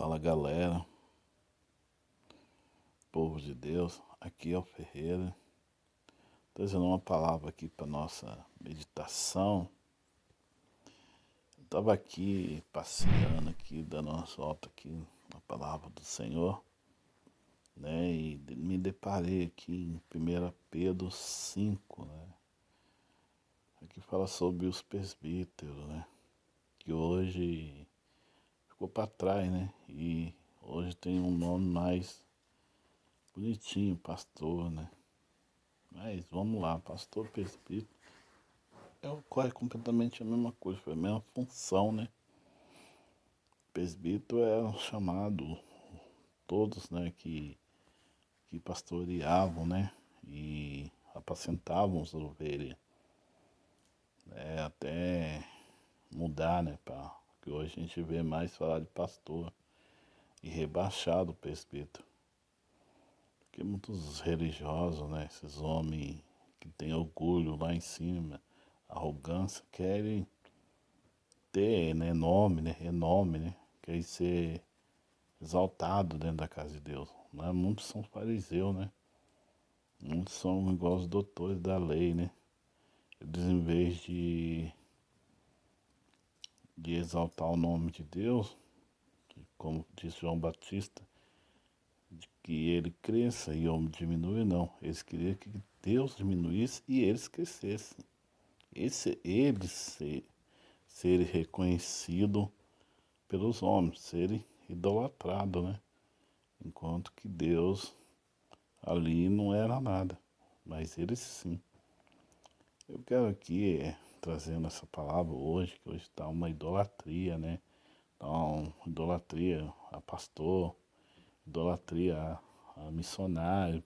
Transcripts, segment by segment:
Fala galera, povo de Deus, aqui é o Ferreira, trazendo uma palavra aqui para nossa meditação. Eu estava aqui passeando aqui, dando uma volta aqui na palavra do Senhor, né? E me deparei aqui em 1 Pedro 5, né? Aqui fala sobre os presbíteros, né? Que hoje ficou para trás, né? E hoje tem um nome mais bonitinho, pastor, né? Mas vamos lá, pastor presbítero ocorre completamente a mesma coisa, foi a mesma função, né? Presbítero é um chamado, todos, né, que pastoreavam, né? E apacentavam as ovelhas. Até mudar, né? Que hoje a gente vê mais falar de pastor e rebaixar do presbítero. Porque muitos religiosos, né? Esses homens que têm orgulho lá em cima, arrogância, querem ter, né, nome, né, renome, né, querem ser exaltado dentro da casa de Deus. Né? Muitos são fariseus, né? Muitos são igual os doutores da lei, né? Eles, em vez de exaltar o nome de Deus, como disse João Batista, de que ele cresça e o homem diminui, não. Eles queriam que Deus diminuísse e eles crescessem. Serem reconhecidos pelos homens, serem idolatrados, né? Enquanto que Deus ali não era nada, mas eles sim. Eu quero aqui trazendo essa palavra hoje, que hoje está uma idolatria, né? Então, idolatria a pastor, idolatria a missionário,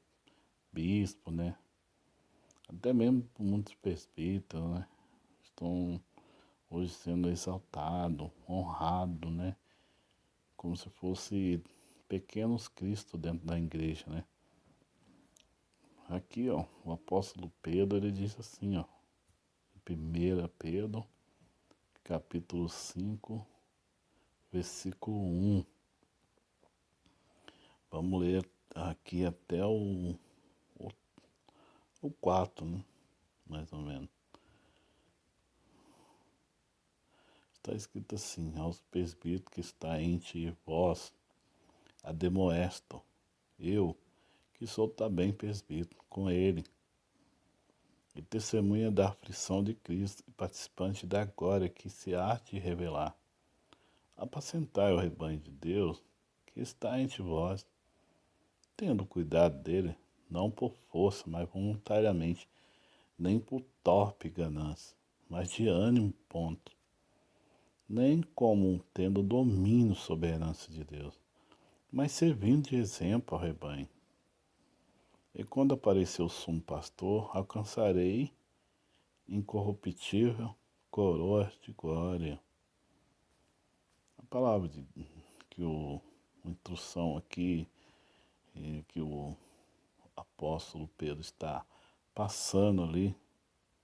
bispo, né? Até mesmo muitos presbíteros, né? Estão hoje sendo exaltados, honrados, né? Como se fosse pequenos Cristo dentro da igreja, né? Aqui, ó, o apóstolo Pedro, ele diz assim, ó, em 1 Pedro, capítulo 5, versículo 1. Vamos ler aqui até o 4, né? Mais ou menos. Está escrito assim: aos presbíteros que está entre vós, ademoesto, eu, que sou também presbítero, com ele, e testemunha da aflição de Cristo, e participante da glória que se há de revelar. Apacentai o rebanho de Deus, que está entre vós, tendo cuidado dele, não por força, mas voluntariamente, nem por torpe ganância, mas de ânimo ponto, nem como tendo domínio sobre a herança de Deus, mas servindo de exemplo ao rebanho. E quando aparecer o sumo pastor, alcançarei incorruptível coroa de glória. A palavra a instrução aqui, que o apóstolo Pedro está passando ali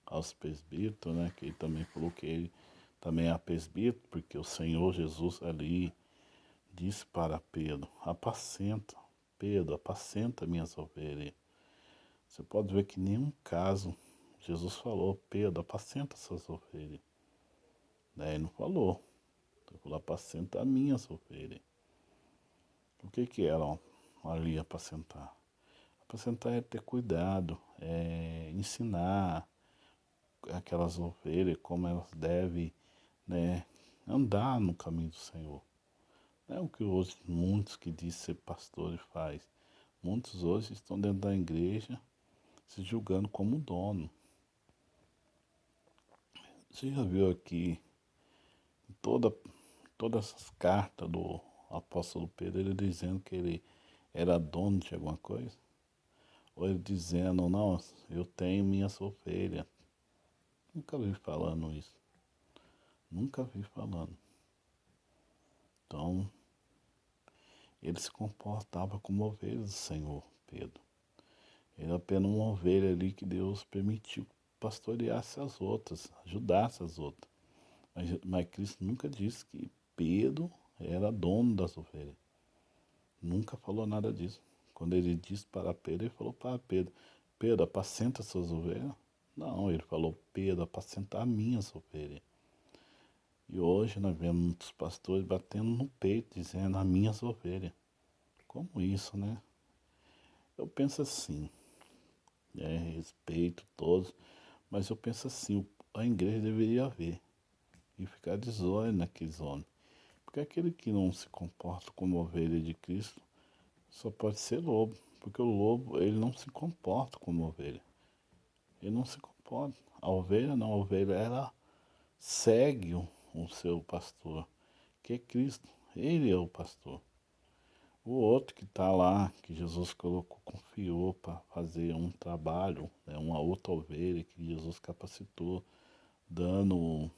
aos presbíteros, né? Que ele também falou que ele também é presbítero, porque o Senhor Jesus ali disse para Pedro: apacenta, Pedro, apacenta minhas ovelhas. Você pode ver que em nenhum caso Jesus falou: Pedro, apacenta suas ovelhas. Ele não falou. Ele falou: apacenta as minhas ovelhas. O que era ali apacentar? Apacentar é ter cuidado, é ensinar aquelas ovelhas como elas devem, né, andar no caminho do Senhor. Não é o que hoje muitos que dizem ser pastores faz. Muitos hoje estão dentro da igreja se julgando como dono. Você já viu aqui toda, todas as cartas do apóstolo Pedro, ele dizendo que ele era dono de alguma coisa? Ou ele dizendo: não, eu tenho minhas ovelhas. Nunca vi falando isso. Nunca vi falando. Então, ele se comportava como ovelha do Senhor, Pedro. Ele era apenas uma ovelha ali que Deus permitiu pastoreasse as outras, ajudasse as outras. Mas Cristo nunca disse que Pedro era dono das ovelhas. Nunca falou nada disso. Quando ele disse para Pedro, ele falou para Pedro, Pedro, apacenta suas ovelhas? Não, ele falou, Pedro, apacentar minhas ovelhas. E hoje nós vemos muitos pastores batendo no peito, dizendo, as minhas ovelhas. Como isso, né? Eu penso assim, respeito todos, mas eu penso assim, a igreja deveria ver e ficar de olho naqueles homens. Porque aquele que não se comporta como ovelha de Cristo só pode ser lobo. Porque o lobo, ele não se comporta como ovelha. Ele não se comporta. A ovelha não, a ovelha, ela segue o seu pastor, que é Cristo. Ele é o pastor. O outro que está lá, que Jesus colocou, confiou para fazer um trabalho, uma outra ovelha que Jesus capacitou, dando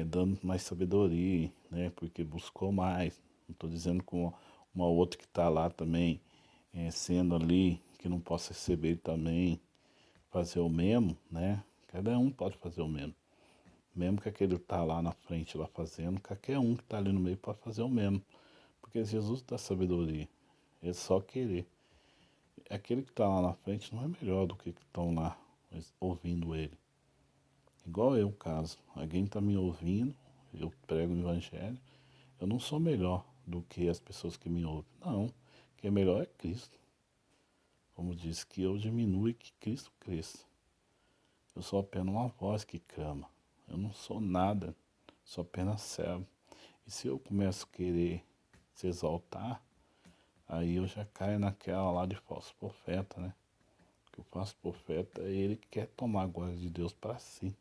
dando mais sabedoria, né? Porque buscou mais. Não estou dizendo que uma outra que está lá também, sendo ali, que não possa receber também, fazer o mesmo, né? Cada um pode fazer o mesmo. Mesmo que aquele está lá na frente, lá fazendo, qualquer um que está ali no meio pode fazer o mesmo. Porque Jesus dá sabedoria. É só querer. Aquele que está lá na frente não é melhor do que estão lá ouvindo ele. Igual eu, caso alguém está me ouvindo, eu prego o evangelho, eu não sou melhor do que as pessoas que me ouvem. Não, quem é melhor é Cristo. Como diz, que eu diminua e que Cristo cresça. Eu sou apenas uma voz que clama. Eu não sou nada, sou apenas servo. E se eu começo a querer se exaltar, aí eu já caio naquela lá de falso profeta, né? Que o falso profeta, ele quer tomar a glória de Deus para si.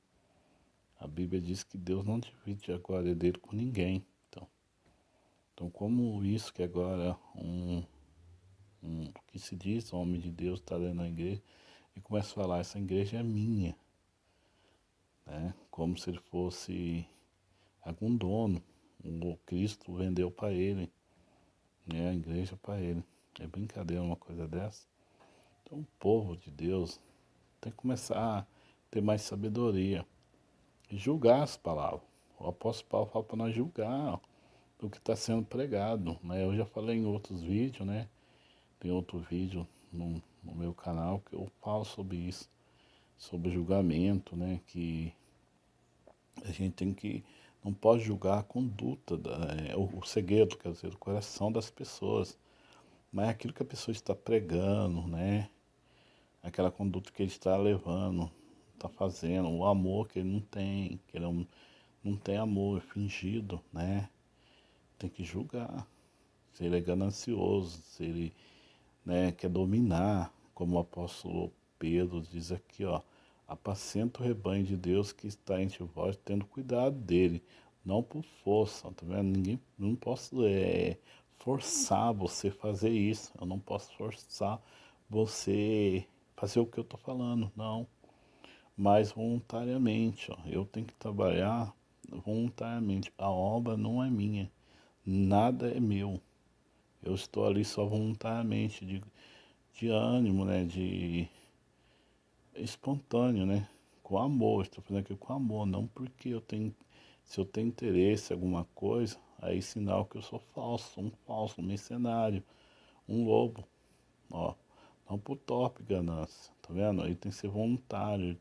A Bíblia diz que Deus não divide a glória dele com ninguém. Então como isso que agora que se diz homem de Deus está dentro da igreja e começa a falar, essa igreja é minha, né? Como se ele fosse algum dono. O Cristo vendeu para ele, né? A igreja para ele. É brincadeira uma coisa dessa. Então o povo de Deus tem que começar a ter mais sabedoria e julgar as palavras. O apóstolo Paulo fala para nós julgar o que está sendo pregado, né? Eu já falei em outros vídeos, né? Tem outro vídeo no meu canal que eu falo sobre isso, sobre julgamento, né? Que a gente tem que, não pode julgar a conduta, o segredo, quer dizer, o coração das pessoas, mas aquilo que a pessoa está pregando, né? Aquela conduta que ele está levando, está fazendo, o amor que ele não tem, que ele não tem amor, é fingido, né? Tem que julgar. Se ele é ganancioso, se ele, né, quer dominar, como o apóstolo Pedro diz aqui, ó, apacenta o rebanho de Deus que está entre vós, tendo cuidado dele, não por força, tá vendo? Ninguém, não posso forçar você a fazer isso, eu não posso forçar você fazer o que eu tô falando, não, mas voluntariamente, ó, eu tenho que trabalhar voluntariamente, a obra não é minha, nada é meu. Eu estou ali só voluntariamente, de ânimo, né? De espontâneo, né? Com amor, estou fazendo aquilo com amor, não porque eu tenho, se eu tenho interesse em alguma coisa, aí sinal que eu sou falso, um mercenário, um lobo, ó. Não por top ganância, tá vendo? Ele tem que ser voluntário,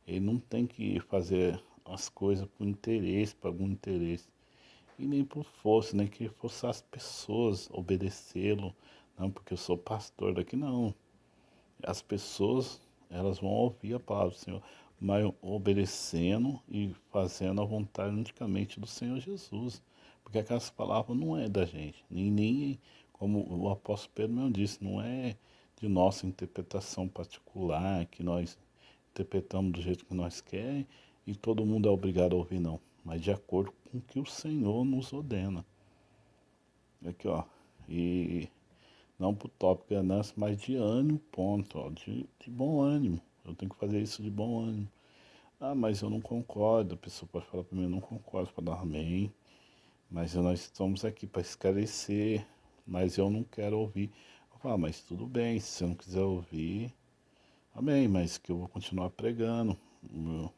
ele não tem que fazer as coisas por interesse, por algum interesse. E nem por força, nem que forçar as pessoas a obedecê-lo. Não, porque eu sou pastor daqui, não. As pessoas, elas vão ouvir a palavra do Senhor, mas obedecendo e fazendo a vontade unicamente do Senhor Jesus. Porque aquelas palavras não é da gente. Nem como o apóstolo Pedro mesmo disse, não é de nossa interpretação particular, que nós interpretamos do jeito que nós queremos e todo mundo é obrigado a ouvir, não. Mas de acordo com o que o Senhor nos ordena. Aqui, ó. E não por top ganância, mas de ânimo, ponto, ó. De bom ânimo. Eu tenho que fazer isso de bom ânimo. Ah, mas eu não concordo. A pessoa pode falar para mim, eu não concordo, para dar amém. Mas nós estamos aqui para esclarecer. Mas eu não quero ouvir. Eu falo, mas tudo bem, se você não quiser ouvir, amém, mas que eu vou continuar pregando.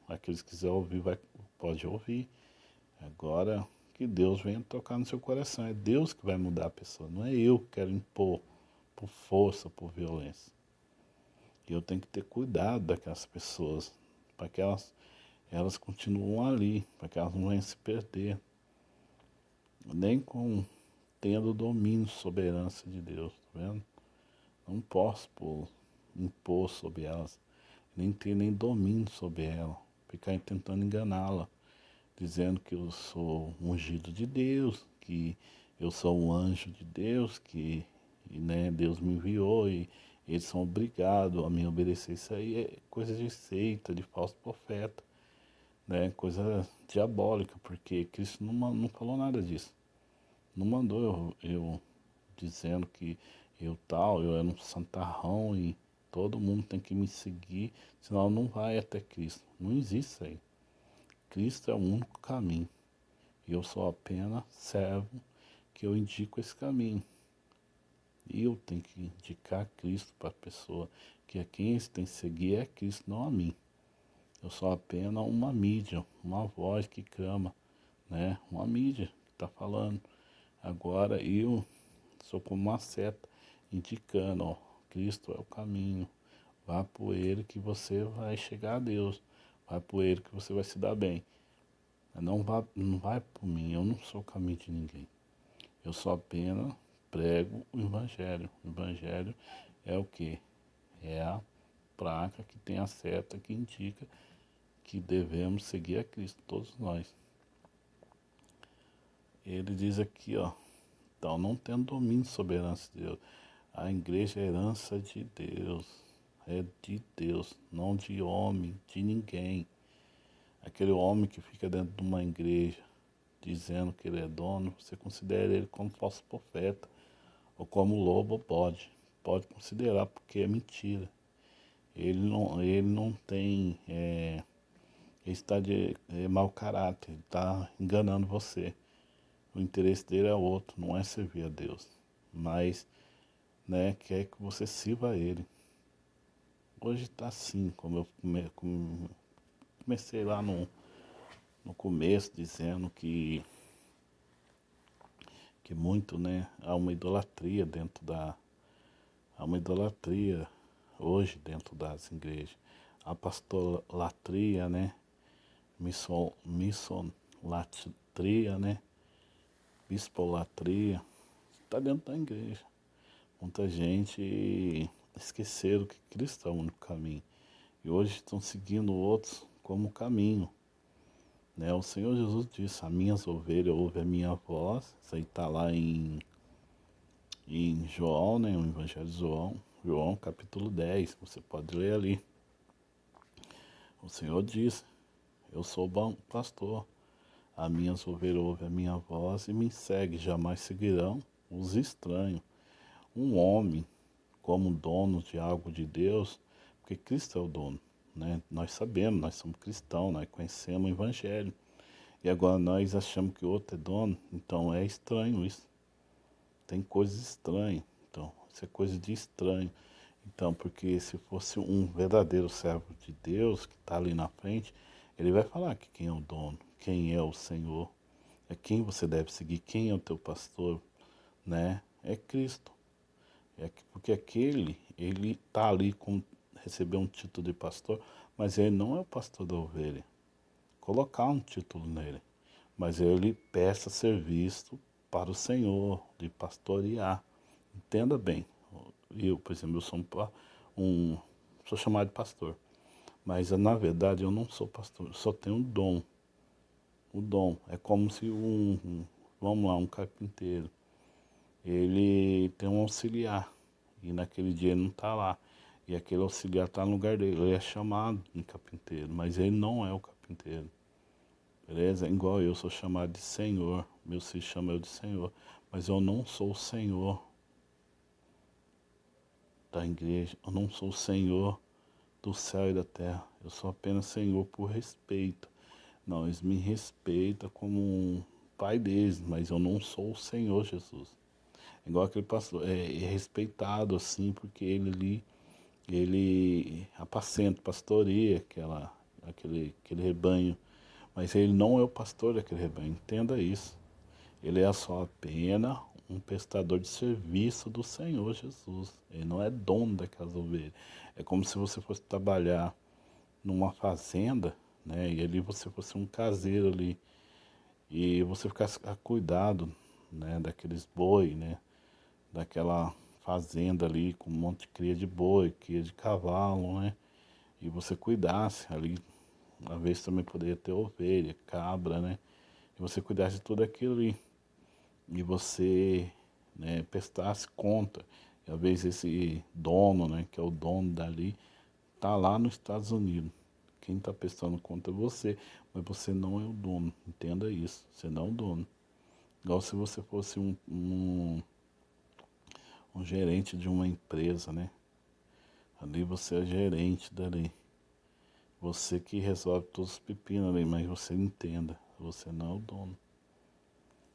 Aqueles que quiserem ouvir, pode ouvir. Agora, que Deus venha tocar no seu coração. É Deus que vai mudar a pessoa, não é eu que quero impor por força, por violência. E eu tenho que ter cuidado daquelas pessoas, para que elas continuem ali, para que elas não venham se perder. Nem tendo o domínio soberano de Deus, tá vendo? Não posso impor sobre elas, nem ter nem domínio sobre ela, ficar tentando enganá-la, dizendo que eu sou ungido de Deus, que eu sou um anjo de Deus, que né, Deus me enviou e eles são obrigados a me obedecer. Isso aí é coisa de seita, de falso profeta, né, coisa diabólica, porque Cristo não falou nada disso. Não mandou eu dizendo que eu era um santarrão e todo mundo tem que me seguir, senão não vai até Cristo. Não existe isso aí. Cristo é o único caminho. E eu sou apenas servo que eu indico esse caminho. E eu tenho que indicar Cristo para a pessoa, que a quem eles têm que seguir é Cristo, não a mim. Eu sou apenas uma mídia, uma voz que clama, né? Uma mídia que está falando. Agora eu sou como uma seta indicando, ó, Cristo é o caminho. Vá por ele que você vai chegar a Deus. Vai por ele que você vai se dar bem. Não vai por mim, eu não sou o caminho de ninguém. Eu só apenas prego o Evangelho. O Evangelho é o quê? É a placa que tem a seta que indica que devemos seguir a Cristo, todos nós. Ele diz aqui, ó, então não tendo domínio sobre a herança de Deus. A igreja é herança de Deus, é de Deus, não de homem, de ninguém. Aquele homem que fica dentro de uma igreja dizendo que ele é dono, você considera ele como falso profeta, ou como lobo ou pode considerar, porque é mentira. Ele não tem, ele está de mau caráter, ele está enganando você. O interesse dele é outro, não é servir a Deus, mas né, quer que você sirva a ele. Hoje está assim, como eu comecei lá no começo, dizendo que muito, né, há uma idolatria há uma idolatria hoje dentro das igrejas. A pastolatria, né, missiolatria, né, bispolatria, está dentro da igreja. Muita gente esqueceram que Cristo é o único caminho. E hoje estão seguindo outros como caminho. Né? O Senhor Jesus disse, as minhas ovelhas ouvem a minha voz. Isso aí está lá em João, né? O Evangelho de João capítulo 10, você pode ler ali. O Senhor disse, eu sou o bom pastor. As minhas ovelhas ouvem a minha voz e me seguem, jamais seguirão os estranhos. Um homem como dono de algo de Deus, porque Cristo é o dono, né? Nós sabemos, nós somos cristãos, nós conhecemos o Evangelho. E agora nós achamos que o outro é dono, então é estranho isso. Tem coisas estranhas, então, isso é coisa de estranho. Então, porque se fosse um verdadeiro servo de Deus, que está ali na frente, ele vai falar que quem é o dono, quem é o Senhor, é quem você deve seguir, quem é o teu pastor, né? É Cristo. Porque ele está ali recebeu um título de pastor, mas ele não é o pastor da ovelha. Colocar um título nele, mas ele presta serviço para o Senhor, de pastorear. Entenda bem, eu, por exemplo, eu sou sou chamado de pastor, mas na verdade eu não sou pastor, eu só tenho um dom. O dom é como se vamos lá, um carpinteiro, ele tem um auxiliar, e naquele dia ele não está lá, e aquele auxiliar está no lugar dele, ele é chamado de carpinteiro, mas ele não é o carpinteiro. Beleza? Igual eu sou chamado de Senhor, meu filho chama eu de Senhor, mas eu não sou o Senhor da igreja, eu não sou o Senhor do céu e da terra, eu sou apenas Senhor por respeito. Não, eles me respeitam como um pai deles, mas eu não sou o Senhor Jesus. Igual aquele pastor, é respeitado assim, porque ele apacenta, pastoreia aquele rebanho, mas ele não é o pastor daquele rebanho, entenda isso. Ele é só apenas um prestador de serviço do Senhor Jesus. Ele não é dono daquelas ovelhas. É como se você fosse trabalhar numa fazenda, né? E ali você fosse um caseiro ali. E você ficasse a cuidado, né, daqueles boi, né? Daquela fazenda ali com um monte de cria de boi, cria de cavalo, né? E você cuidasse ali, às vezes também poderia ter ovelha, cabra, né? E você cuidasse de tudo aquilo ali. E você, né, prestasse conta. E às vezes esse dono, né, que é o dono dali, tá lá nos Estados Unidos. Quem está prestando conta é você, mas você não é o dono. Entenda isso. Você não é o dono. Igual se você fosse um gerente de uma empresa, né? Ali você é gerente dali. Você que resolve todos os pepinos ali, mas você entenda, você não é o dono.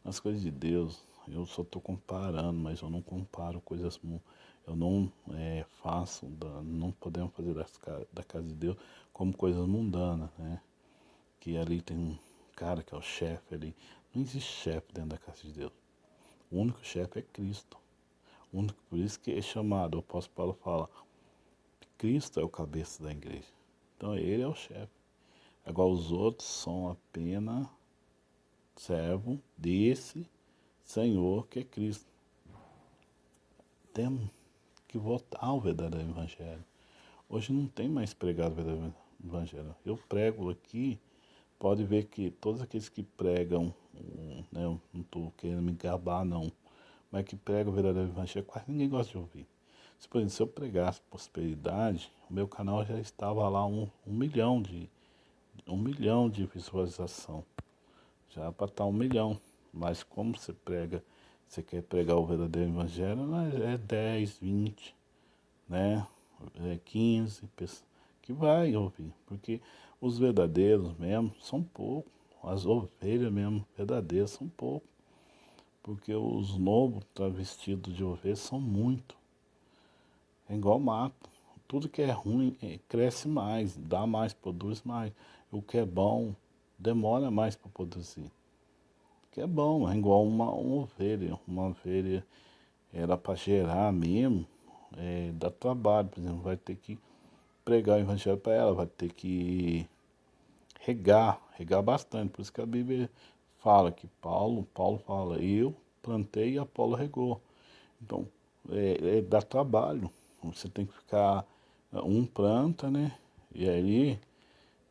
As coisas de Deus, eu só estou comparando, mas eu não comparo coisas, eu não faço, não podemos fazer da casa de Deus como coisas mundanas, né? Que ali tem um cara que é o chefe ali. Não existe chefe dentro da casa de Deus. O único chefe é Cristo. O único, por isso que é chamado, o apóstolo Paulo fala, Cristo é o cabeça da igreja. Então ele é o chefe. Agora os outros são apenas servo desse Senhor que é Cristo. Temos que voltar ao verdadeiro evangelho. Hoje não tem mais pregado o verdadeiro evangelho. Eu prego aqui, pode ver que todos aqueles que pregam, né, eu não estou querendo me gabar não, mas que pregam o verdadeiro evangelho, quase ninguém gosta de ouvir. Se, por exemplo, se eu pregasse prosperidade, o meu canal já estava lá um milhão de visualização. Já para estar 1 milhão. Mas como você prega, você quer pregar o verdadeiro evangelho, mas é 10, 20, né? 15 pessoas que vai ouvir. Porque os verdadeiros mesmo são poucos. As ovelhas mesmo verdadeiras são poucos. Porque os novos travestidos de ovelha são muito. É igual mato. Tudo que é ruim cresce mais, dá mais, produz mais. O que é bom demora mais para produzir. Que é bom, é igual uma ovelha. Uma ovelha era para gerar mesmo, dá trabalho, por exemplo, vai ter que pregar o evangelho para ela, vai ter que regar bastante. Por isso que a Bíblia fala que Paulo fala, eu plantei e Apolo regou. Então, dá trabalho. Você tem que ficar, um planta, né? E aí,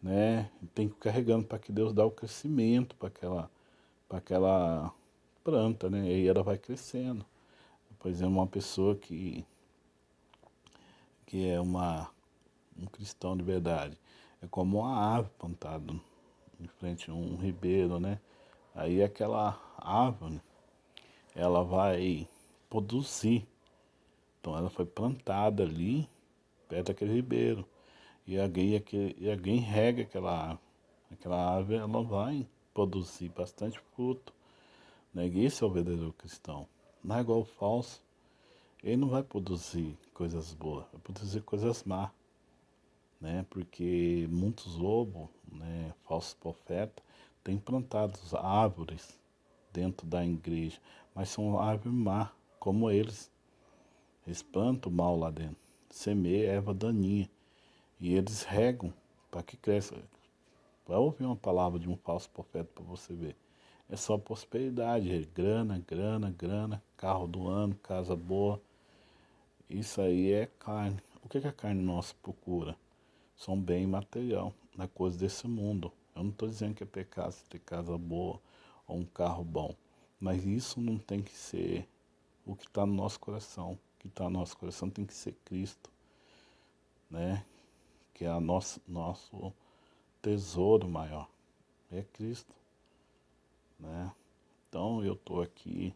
né, tem que ficar regando para que Deus dá o crescimento para aquela planta, né? E aí ela vai crescendo. Por exemplo, uma pessoa que é um cristão de verdade, é como uma árvore plantada em frente a um ribeiro, né? Aí aquela árvore, ela vai produzir. Então ela foi plantada ali, perto daquele ribeiro. E alguém rega aquela árvore. Aquela árvore, ela vai produzir bastante fruto. Né? E esse é o verdadeiro cristão. Não é igual o falso. Ele não vai produzir coisas boas, vai produzir coisas más, né? Porque muitos lobos, né, falsos profetas, têm plantado árvores dentro da igreja, mas são árvores má, como eles. Eles plantam o mal lá dentro, semeia erva daninha, e eles regam para que cresça. Vai ouvir uma palavra de um falso profeta para você ver. É só prosperidade, é grana, grana, grana, carro do ano, casa boa. Isso aí é carne. O que a carne nossa procura? São bem material, na coisa desse mundo. Eu não estou dizendo que é pecado você ter casa boa ou um carro bom, mas isso não tem que ser o que está no nosso coração. O que está no nosso coração tem que ser Cristo, né? Que é nosso tesouro maior. É Cristo, né? Então eu estou aqui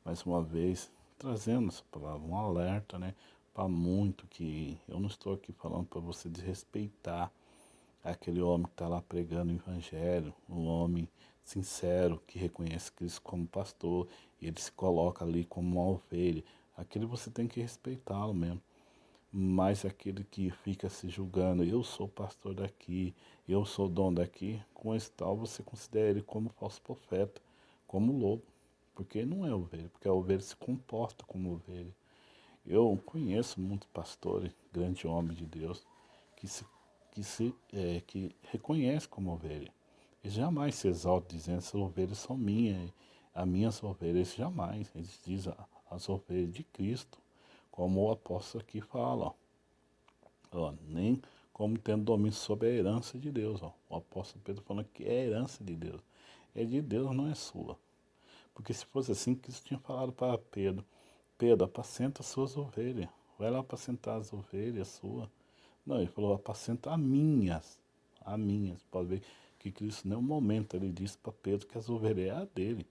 mais uma vez trazendo essa palavra, um alerta, né? Para muito que eu não estou aqui falando para você desrespeitar aquele homem que está lá pregando o evangelho, um homem sincero que reconhece Cristo como pastor e ele se coloca ali como uma ovelha. Aquele você tem que respeitá-lo mesmo. Mas aquele que fica se julgando, eu sou pastor daqui, eu sou dono daqui, com esse tal você considera ele como falso profeta, como lobo. Porque não é ovelha, porque a ovelha se comporta como ovelha. Eu conheço muitos pastores, grandes homens de Deus, que que reconhece como ovelha. Eles jamais se exaltam dizendo essas ovelhas são minhas, as minhas ovelhas jamais. Eles dizem as ovelhas de Cristo, como o apóstolo aqui fala. Ó, nem como tendo domínio sobre a herança de Deus. Ó. O apóstolo Pedro falando que é a herança de Deus. É de Deus, não é sua. Porque se fosse assim, Cristo tinha falado para Pedro, Pedro, apacenta as suas ovelhas. Vai lá apacentar as ovelhas suas. Não, ele falou, apacenta as minhas. As minhas. Pode ver que Cristo, em nenhum momento, ele disse para Pedro que as ovelhas eram dele.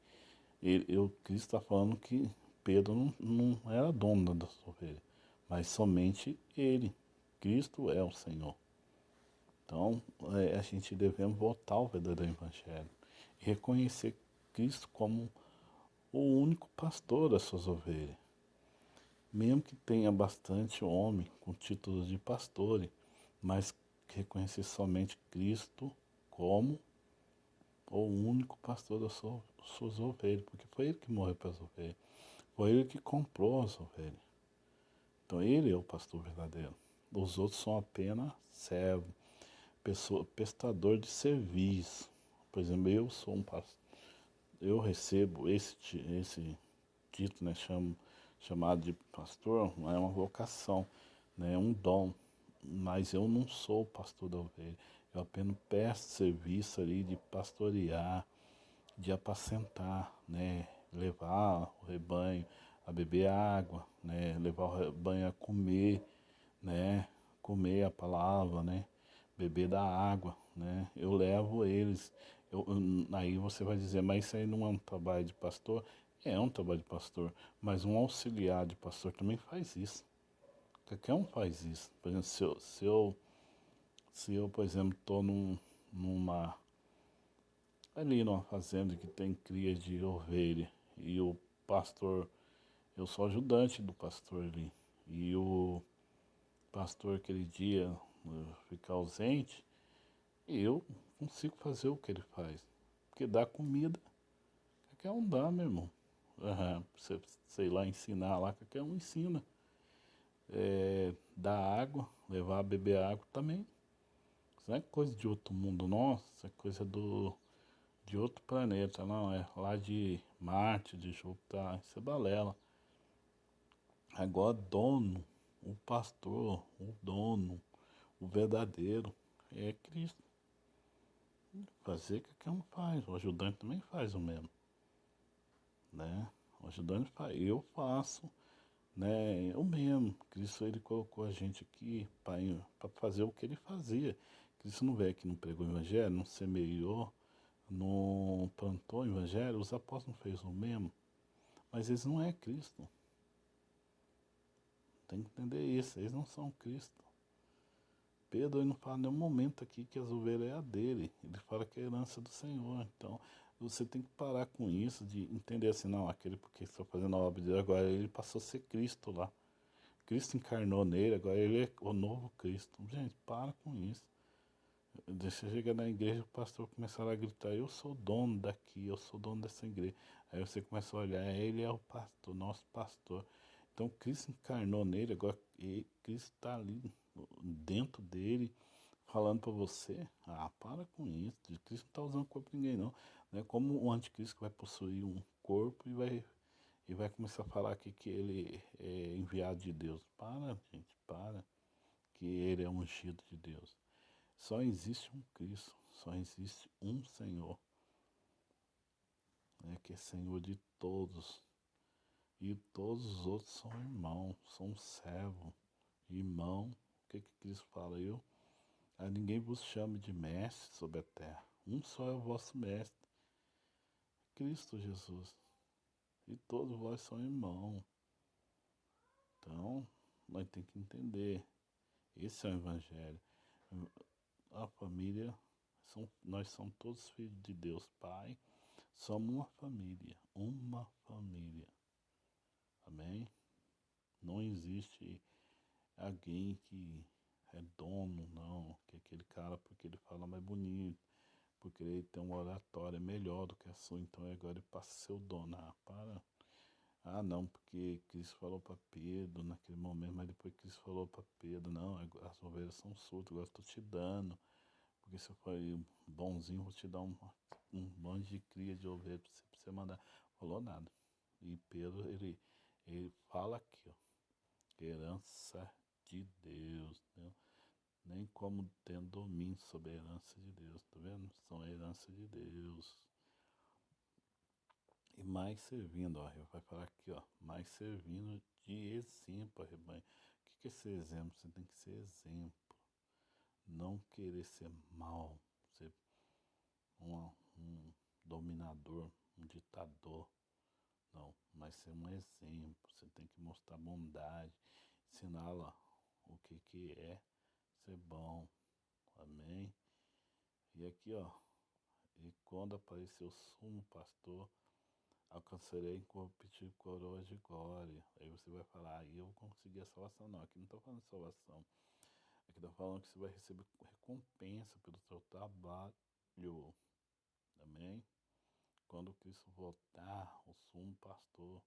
Cristo está falando que Pedro não era dono das ovelhas, mas somente ele. Cristo é o Senhor. Então, a gente devemos voltar ao verdadeiro Evangelho e reconhecer Cristo como o único pastor das suas ovelhas. Mesmo que tenha bastante homem com títulos de pastores, mas reconhecer somente Cristo como o único pastor das suas ovelhas, porque foi ele que morreu para as ovelhas, foi ele que comprou as ovelhas. Então ele é o pastor verdadeiro. Os outros são apenas servos, prestador de serviço. Por exemplo, eu sou um pastor, eu recebo esse título, né, chamado de pastor, é uma vocação, né, é um dom, mas eu não sou pastor da ovelha, eu apenas presto serviço ali de pastorear, de apacentar, né, levar o rebanho a beber água, né, levar o rebanho a comer, né, comer a palavra, né, beber da água, né, eu levo eles, aí você vai dizer, mas isso aí não é um trabalho de pastor? É um trabalho de pastor, mas um auxiliar de pastor também faz isso. Qualquer um faz isso. Por exemplo, se eu por exemplo, estou numa, ali numa fazenda que tem cria de ovelha e o pastor, eu sou ajudante do pastor ali, e o pastor aquele dia ficar ausente, eu consigo fazer o que ele faz. Porque dá comida, qualquer um dá, meu irmão. Você, sei lá, ensinar lá, qualquer um ensina. Dar água, levar a beber água também. Isso não é coisa de outro mundo nosso, isso é coisa de outro planeta, não. É lá de Marte, de Júpiter, isso é balela. Agora, dono, o pastor, o dono, o verdadeiro, é Cristo. Fazer que qualquer um faz, o ajudante também faz o mesmo, né? O ajudante faz, eu faço, né? Eu mesmo. Cristo, ele colocou a gente aqui para fazer o que ele fazia. Cristo não veio aqui, não pregou o evangelho, não semeou, não plantou o evangelho, os apóstolos não fez o mesmo, mas eles não é Cristo. Tem que entender isso, eles não são Cristo. Pedro, ele não fala em nenhum momento aqui que as ovelhas é a dele. Ele fala que é a herança do Senhor. Então, você tem que parar com isso, de entender assim, não, aquele porque está fazendo a obra de Deus, agora ele passou a ser Cristo lá. Cristo encarnou nele, agora ele é o novo Cristo. Gente, para com isso. Deixa eu chegar na igreja, o pastor começar a gritar, eu sou dono daqui, eu sou dono dessa igreja. Aí você começa a olhar, ele é o pastor, nosso pastor. Então Cristo encarnou nele, agora Cristo está ali dentro dele, falando para você, para com isso, Cristo não está usando o corpo de ninguém não. Não é como o anticristo que vai possuir um corpo e vai começar a falar aqui que ele é enviado de Deus. Para, gente, para, que ele é ungido de Deus. Só existe um Cristo, só existe um Senhor, né, que é Senhor de todos. E todos os outros são irmãos, são servos, irmão. O que Cristo fala? A ninguém vos chame de mestre sobre a terra. Um só é o vosso mestre, Cristo Jesus. E todos vós são irmãos. Então, nós temos que entender. Esse é o Evangelho. A família, nós somos todos filhos de Deus Pai. Somos uma família. Uma família. Amém? Não existe alguém que é dono, não. Que é aquele cara porque ele fala mais bonito, porque ele tem uma oratória melhor do que a sua, então agora ele passa a ser o dono. Ah, para. Ah, não, porque Cristo falou para Pedro naquele momento, mas depois Cristo falou para Pedro, não, as ovelhas são surdas, agora estou te dando, porque se eu for bonzinho, vou te dar um monte de cria de ovelha para você mandar. Falou nada. E Pedro, ele fala aqui, ó, herança de Deus, né? Nem como tendo domínio sobre a herança de Deus, tá vendo? São a herança de Deus. E mais servindo, ó, vai falar aqui, ó, mais servindo de exemplo, rebanho. O que é ser exemplo? Você tem que ser exemplo. Não querer ser mal, ser um dominador, um ditador. Não, mas ser um exemplo. Você tem que mostrar bondade, ensiná-la o que é ser bom. Amém? E aqui, ó, e quando aparecer o sumo pastor, alcançarei incorruptível coroa de glória. Aí você vai falar, aí eu consegui a salvação. Não, aqui não está falando de salvação. Aqui está falando que você vai receber recompensa pelo seu trabalho. Amém? Quando Cristo voltar, o sumo pastor,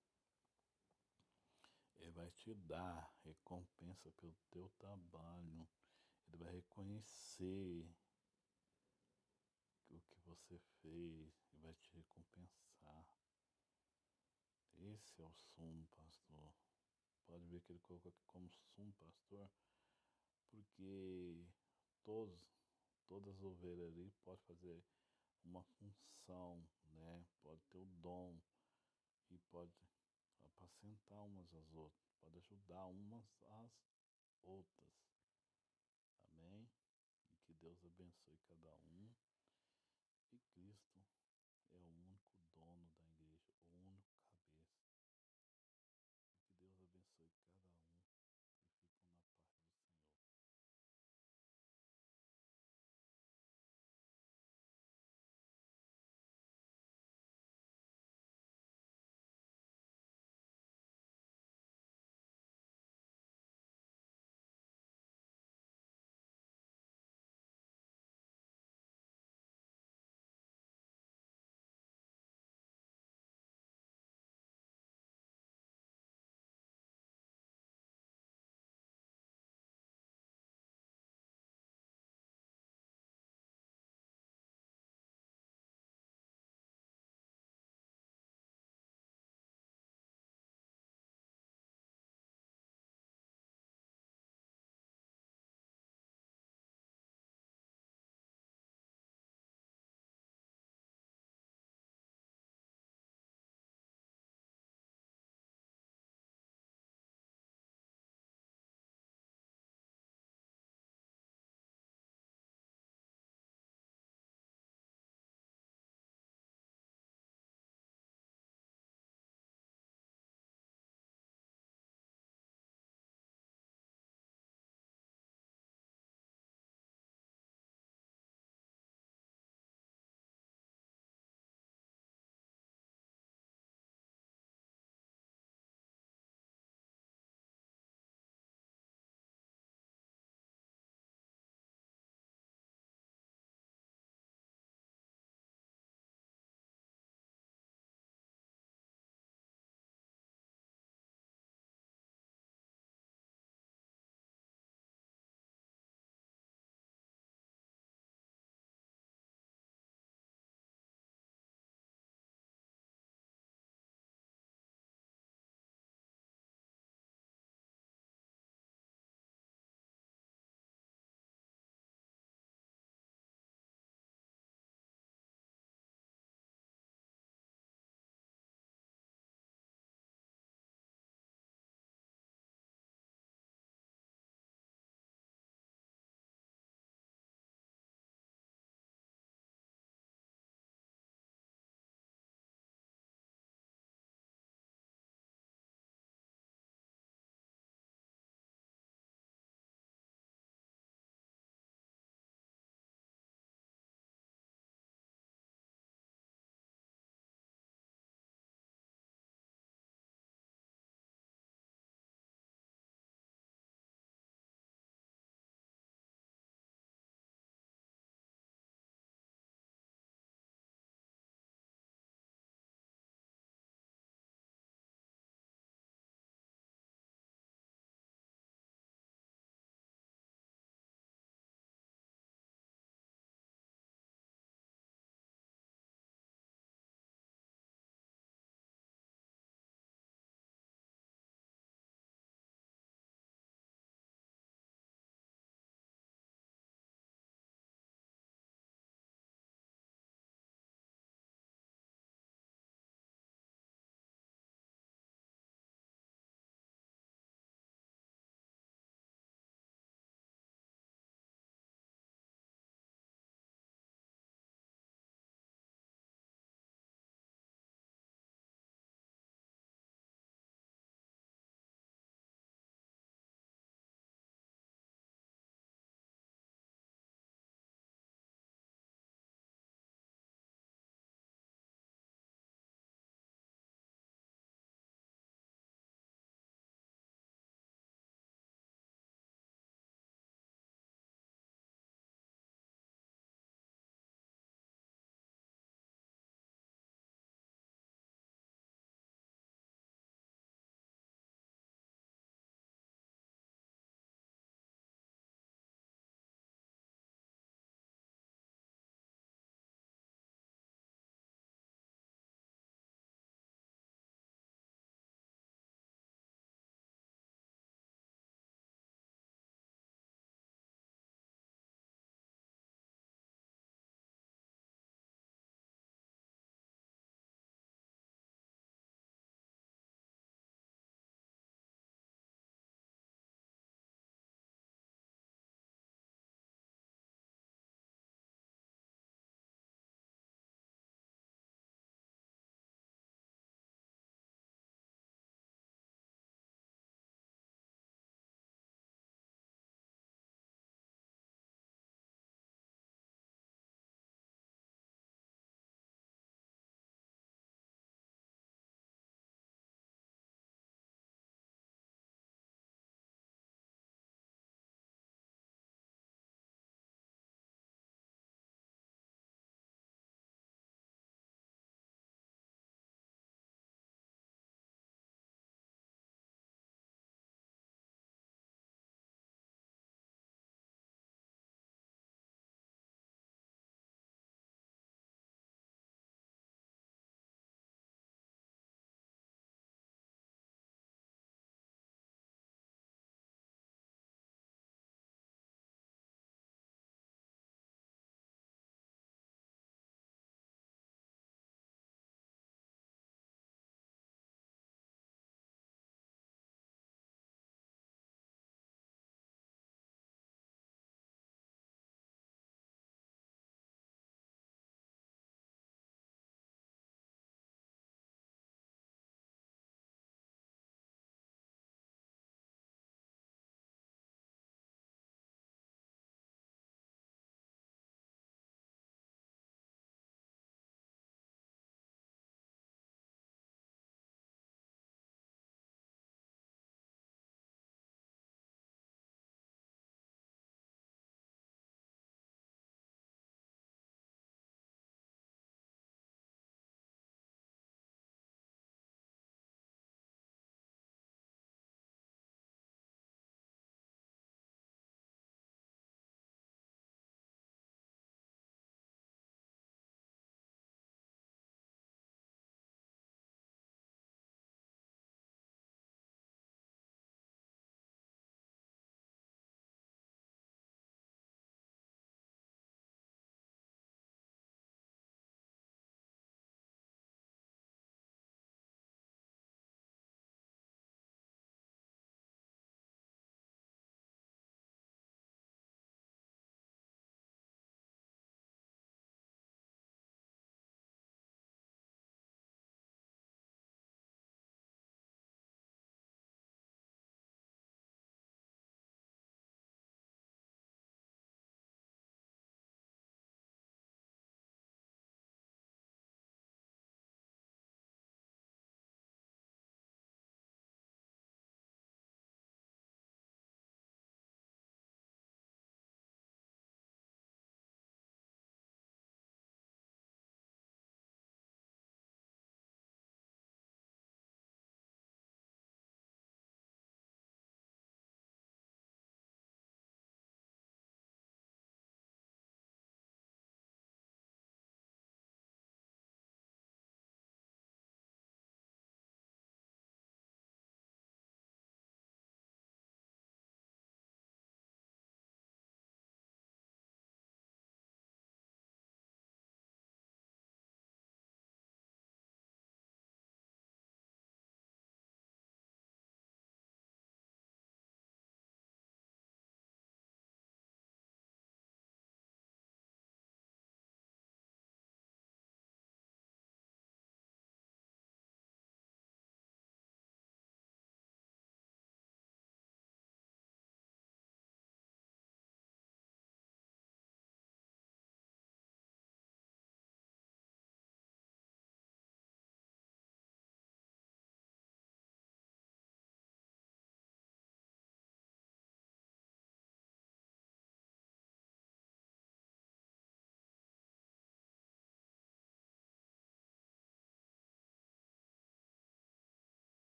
ele vai te dar recompensa pelo teu trabalho. Ele vai reconhecer o que você fez e vai te recompensar. Esse é o sumo pastor. Pode ver que ele colocou aqui como sumo pastor, porque todos, todas as ovelhas ali podem fazer uma função, né? Pode ter o dom e pode apacentar umas às outras, pode ajudar umas às outras. Amém? E que Deus abençoe cada um e Cristo